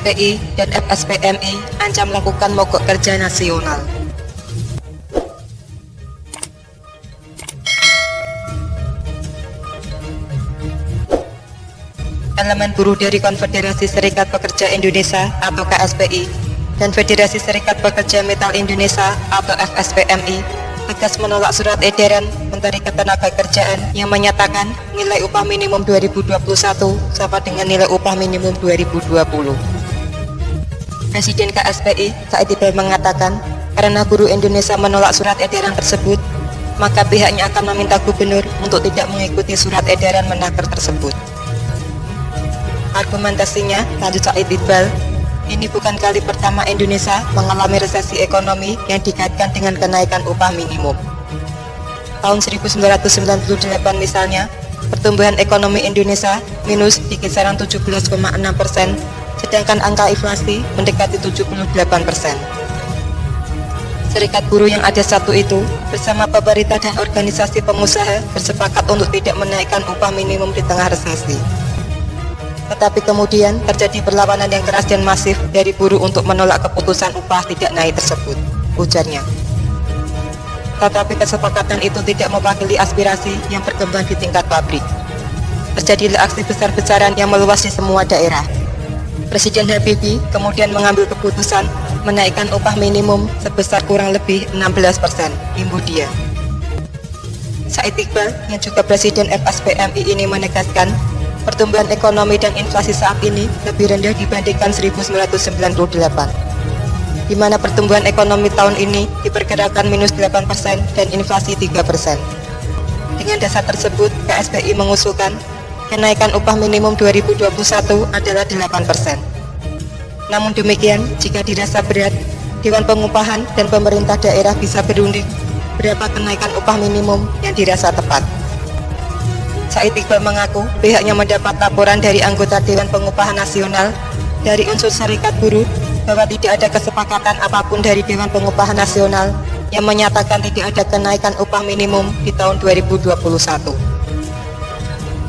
KSPI dan FSPMI ancam melakukan mogok kerja nasional. Elemen buruh dari Konfederasi Serikat Pekerja Indonesia atau KSPI dan Federasi Serikat Pekerja Metal Indonesia atau FSPMI tegas menolak surat edaran Menteri Ketenagakerjaan yang menyatakan nilai upah minimum 2021 sama dengan nilai upah minimum 2020. Presiden KSPI Said Iqbal mengatakan karena buruh Indonesia menolak surat edaran tersebut, maka pihaknya akan meminta gubernur untuk tidak mengikuti surat edaran Menaker tersebut. Argumentasinya, lanjut Said Iqbal, ini bukan kali pertama Indonesia mengalami resesi ekonomi yang dikaitkan dengan kenaikan upah minimum. Tahun 1998 misalnya, pertumbuhan ekonomi Indonesia minus di kisaran 17,6%, sedangkan angka inflasi mendekati 78%. Serikat buruh yang ada satu itu, bersama pemerintah dan organisasi pengusaha bersepakat untuk tidak menaikkan upah minimum di tengah resesi. Tetapi kemudian terjadi perlawanan yang keras dan masif dari buruh untuk menolak keputusan upah tidak naik tersebut, ujarnya. Tetapi kesepakatan itu tidak mewakili aspirasi yang berkembang di tingkat pabrik. Terjadilah aksi besar-besaran yang meluas di semua daerah. Presiden Habibie kemudian mengambil keputusan menaikkan upah minimum sebesar kurang lebih 16%, imbuh dia. Said Iqbal yang juga Presiden FSPMI ini menegaskan pertumbuhan ekonomi dan inflasi saat ini lebih rendah dibandingkan 1998, di mana pertumbuhan ekonomi tahun ini diperkirakan minus 8% dan inflasi 3%. Dengan dasar tersebut, KSPI mengusulkan kenaikan upah minimum 2021 adalah 8%. Namun demikian, jika dirasa berat, Dewan Pengupahan dan pemerintah daerah bisa berunding berapa kenaikan upah minimum yang dirasa tepat. Said Iqbal mengaku pihaknya mendapat laporan dari anggota Dewan Pengupahan Nasional dari unsur serikat buruh bahwa tidak ada kesepakatan apapun dari Dewan Pengupahan Nasional yang menyatakan tidak ada kenaikan upah minimum di tahun 2021.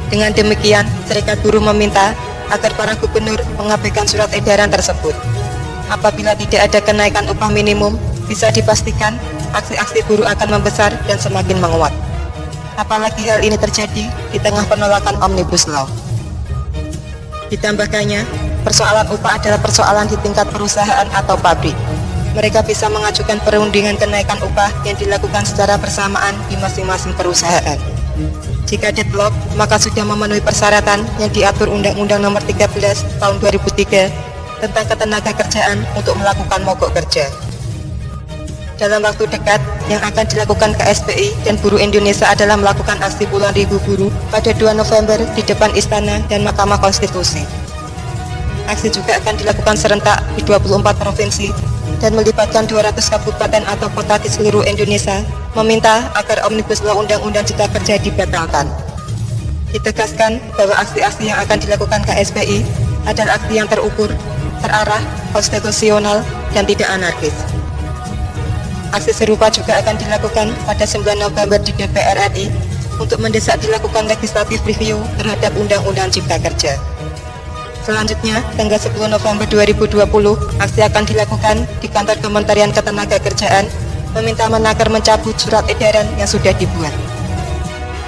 Dengan demikian, serikat buruh meminta agar para gubernur mengabaikan surat edaran tersebut. Apabila tidak ada kenaikan upah minimum, bisa dipastikan aksi-aksi buruh akan membesar dan semakin menguat. Apalagi hal ini terjadi di tengah penolakan Omnibus Law. Ditambahkannya, persoalan upah adalah persoalan di tingkat perusahaan atau pabrik. Mereka bisa mengajukan perundingan kenaikan upah yang dilakukan secara bersamaan di masing-masing perusahaan. Jika deadlock, maka sudah memenuhi persyaratan yang diatur Undang-Undang Nomor 13 Tahun 2003 tentang Ketenagakerjaan untuk melakukan mogok kerja. Dalam waktu dekat, yang akan dilakukan KSPI dan buruh Indonesia adalah melakukan aksi puluhan ribu buruh pada 2 November di depan Istana dan Mahkamah Konstitusi. Aksi juga akan dilakukan serentak di 24 provinsi dan melibatkan 200 kabupaten atau kota di seluruh Indonesia, meminta agar Omnibus Law Undang-Undang Cipta Kerja dibatalkan. Ditegaskan bahwa aksi-aksi yang akan dilakukan KSPI adalah aksi yang terukur, terarah, konstitusional, dan tidak anarkis. Aksi serupa juga akan dilakukan pada 9 November di DPR RI untuk mendesak dilakukan legislative review terhadap Undang-Undang Cipta Kerja. Selanjutnya, tanggal 10 November 2020, aksi akan dilakukan di kantor Kementerian Ketenagakerjaan meminta Menaker mencabut surat edaran yang sudah dibuat.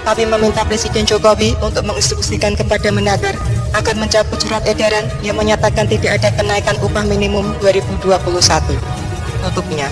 Kami meminta Presiden Jokowi untuk menginstruksikan kepada Menaker agar mencabut surat edaran yang menyatakan tidak ada kenaikan upah minimum 2021. Tutupnya.